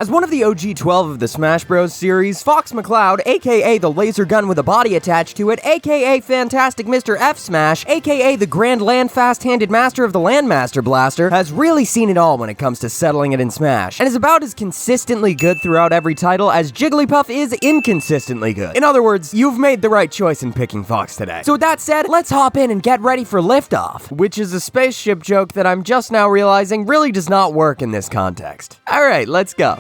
As one of the OG 12 of the Smash Bros. Series, Fox McCloud, aka the laser gun with a body attached to it, aka Fantastic Mr. F Smash, aka the Grand Land Fast-Handed Master of the Landmaster Blaster, has really seen it all when it comes to settling it in Smash, and is about as consistently good throughout every title as Jigglypuff is inconsistently good. In other words, you've made the right choice in picking Fox today. So with that said, let's hop in and get ready for liftoff, which is a spaceship joke that I'm just now realizing really does not work in this context. Alright, let's go.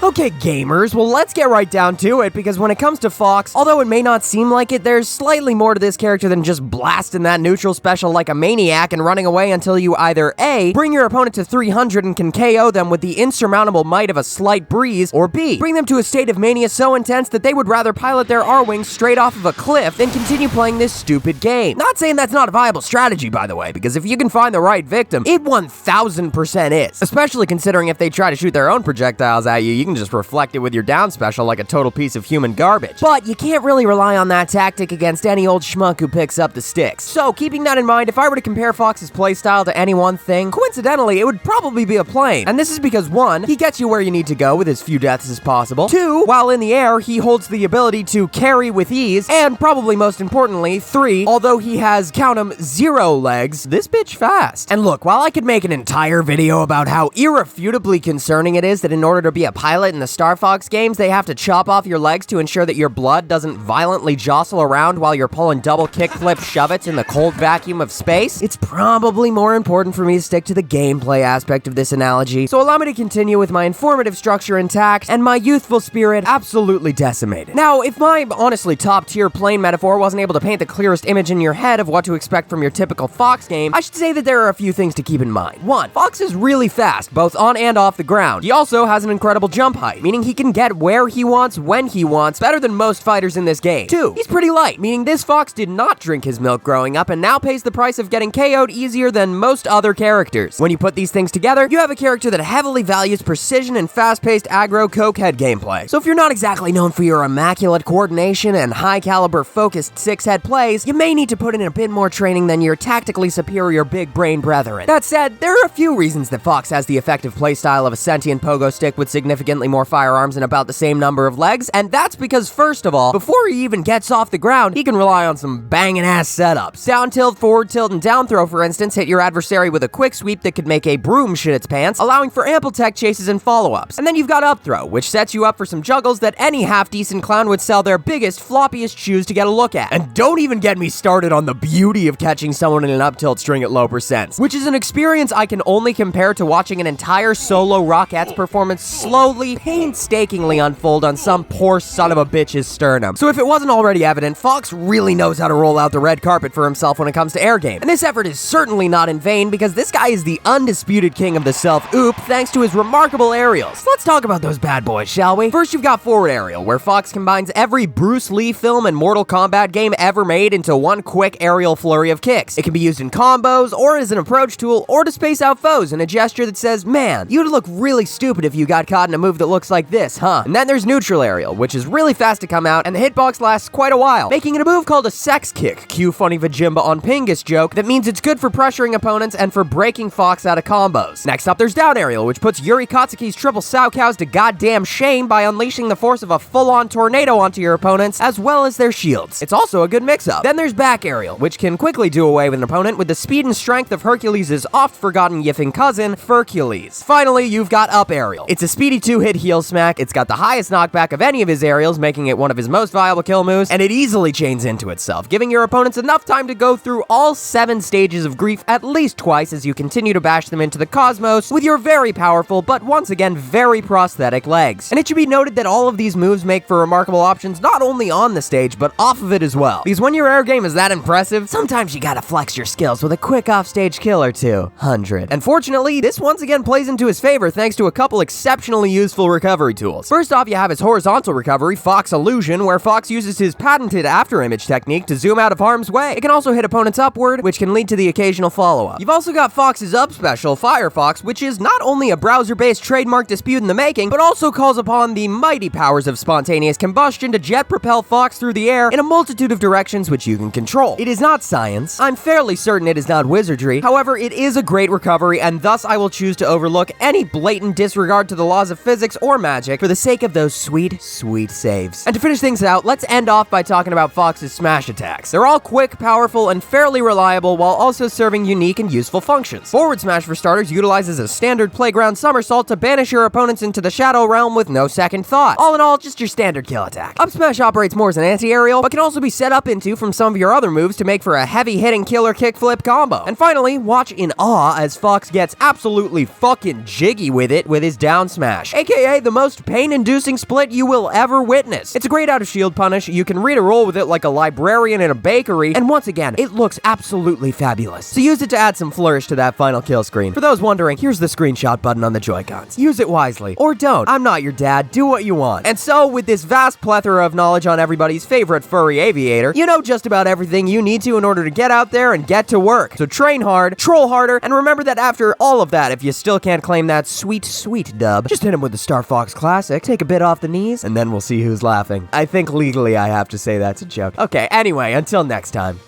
Okay, gamers, well, let's get right down to it, because when it comes to Fox, although it may not seem like it, there's slightly more to this character than just blasting that neutral special like a maniac and running away until you either A, bring your opponent to 300 and can KO them with the insurmountable might of a slight breeze, or B, bring them to a state of mania so intense that they would rather pilot their R-Wings straight off of a cliff than continue playing this stupid game. Not saying that's not a viable strategy, by the way, because if you can find the right victim, it 1000% is. Especially considering if they try to shoot their own projectiles at you, you can just reflect it with your down special like a total piece of human garbage. But you can't really rely on that tactic against any old schmuck who picks up the sticks. So, keeping that in mind, if I were to compare Fox's playstyle to any one thing, coincidentally, it would probably be a plane. And this is because 1, he gets you where you need to go with as few deaths as possible. 2, while in the air, he holds the ability to carry with ease. And probably most importantly, 3, although he has, count 'em, 0 legs, this bitch fast. And look, while I could make an entire video about how irrefutably concerning it is that in order to be a pilot in the Star Fox games, they have to chop off your legs to ensure that your blood doesn't violently jostle around while you're pulling double kickflip shove-its in the cold vacuum of space, it's probably more important for me to stick to the gameplay aspect of this analogy, so allow me to continue with my informative structure intact and my youthful spirit absolutely decimated. Now, if my honestly top-tier plane metaphor wasn't able to paint the clearest image in your head of what to expect from your typical Fox game, I should say that there are a few things to keep in mind. 1, Fox is really fast, both on and off the ground. He also has an incredible jump height, meaning he can get where he wants, when he wants, better than most fighters in this game. 2, he's pretty light, meaning this Fox did not drink his milk growing up and now pays the price of getting KO'd easier than most other characters. When you put these things together, you have a character that heavily values precision and fast-paced aggro cokehead gameplay. So if you're not exactly known for your immaculate coordination and high-caliber focused six-head plays, you may need to put in a bit more training than your tactically superior big-brain brethren. That said, there are a few reasons that Fox has the effective playstyle of a sentient pogo stick with significantly more firearms and about the same number of legs, and that's because, first of all, before he even gets off the ground, he can rely on some banging-ass setups. Down tilt, forward tilt, and down throw, for instance, hit your adversary with a quick sweep that could make a broom shit its pants, allowing for ample tech chases and follow-ups. And then you've got up throw, which sets you up for some juggles that any half-decent clown would sell their biggest, floppiest shoes to get a look at. And don't even get me started on the beauty of catching someone in an up tilt string at low percents, which is an experience I can only compare to watching an entire solo Rockettes performance slowly, painstakingly unfold on some poor son of a bitch's sternum. So if it wasn't already evident, Fox really knows how to roll out the red carpet for himself when it comes to air game. And this effort is certainly not in vain, because this guy is the undisputed king of the self-oop thanks to his remarkable aerials. So let's talk about those bad boys, shall we? First, you've got forward aerial, where Fox combines every Bruce Lee film and Mortal Kombat game ever made into one quick aerial flurry of kicks. It can be used in combos, or as an approach tool, or to space out foes in a gesture that says, man, you'd look really stupid if you got caught in a move that looks like this, huh? And then there's neutral aerial, which is really fast to come out, and the hitbox lasts quite a while, making it a move called a sex kick, cue funny Vajimba on Pingus joke, that means it's good for pressuring opponents and for breaking Fox out of combos. Next up, there's down aerial, which puts Yuri Katsuki's triple sow cows to goddamn shame by unleashing the force of a full-on tornado onto your opponents, as well as their shields. It's also a good mix-up. Then there's back aerial, which can quickly do away with an opponent with the speed and strength of Hercules' oft-forgotten yiffing cousin, Furcules. Finally, you've got up aerial. It's a speedy 2-hit heel smack, it's got the highest knockback of any of his aerials, making it one of his most viable kill moves, and it easily chains into itself, giving your opponents enough time to go through all 7 stages of grief at least twice as you continue to bash them into the cosmos with your very powerful, but once again very prosthetic legs. And it should be noted that all of these moves make for remarkable options not only on the stage, but off of it as well. Because when your air game is that impressive, sometimes you gotta flex your skills with a quick offstage kill or two. 100. And fortunately, this once again plays into his favor thanks to a couple exceptionally used useful recovery tools. First off, you have his horizontal recovery, Fox Illusion, where Fox uses his patented after-image technique to zoom out of harm's way. It can also hit opponents upward, which can lead to the occasional follow-up. You've also got Fox's up special, Firefox, which is not only a browser-based trademark dispute in the making, but also calls upon the mighty powers of spontaneous combustion to jet-propel Fox through the air in a multitude of directions which you can control. It is not science. I'm fairly certain it is not wizardry. However, it is a great recovery, and thus I will choose to overlook any blatant disregard to the laws of physics or magic for the sake of those sweet, sweet saves. And to finish things out, let's end off by talking about Fox's smash attacks. They're all quick, powerful, and fairly reliable while also serving unique and useful functions. Forward smash, for starters, utilizes a standard playground somersault to banish your opponents into the shadow realm with no second thought. All in all, just your standard kill attack. Up smash operates more as an anti-aerial, but can also be set up into from some of your other moves to make for a heavy-hitting killer kickflip combo. And finally, watch in awe as Fox gets absolutely fucking jiggy with it with his down smash, aka the most pain-inducing split you will ever witness. It's a great out-of-shield punish, you can read a roll with it like a librarian in a bakery, and once again, it looks absolutely fabulous. So use it to add some flourish to that final kill screen. For those wondering, here's the screenshot button on the Joy-Cons. Use it wisely. Or don't. I'm not your dad. Do what you want. And so, with this vast plethora of knowledge on everybody's favorite furry aviator, you know just about everything you need to in order to get out there and get to work. So train hard, troll harder, and remember that after all of that, if you still can't claim that sweet, sweet dub, just hit him with the Star Fox Classic, take a bit off the knees, and then we'll see who's laughing. I think legally I have to say that's a joke. Okay, anyway, until next time.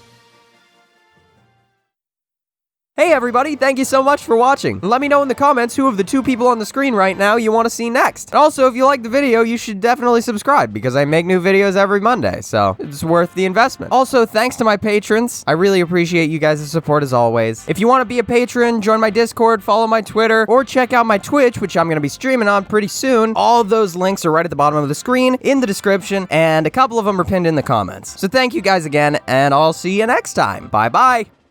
Hey everybody, thank you so much for watching. Let me know in the comments who of the two people on the screen right now you want to see next. And also, if you like the video, you should definitely subscribe because I make new videos every Monday, so it's worth the investment. Also, thanks to my patrons. I really appreciate you guys' support as always. If you want to be a patron, join my Discord, follow my Twitter, or check out my Twitch, which I'm going to be streaming on pretty soon. All of those links are right at the bottom of the screen, in the description, and a couple of them are pinned in the comments. So thank you guys again, and I'll see you next time. Bye-bye.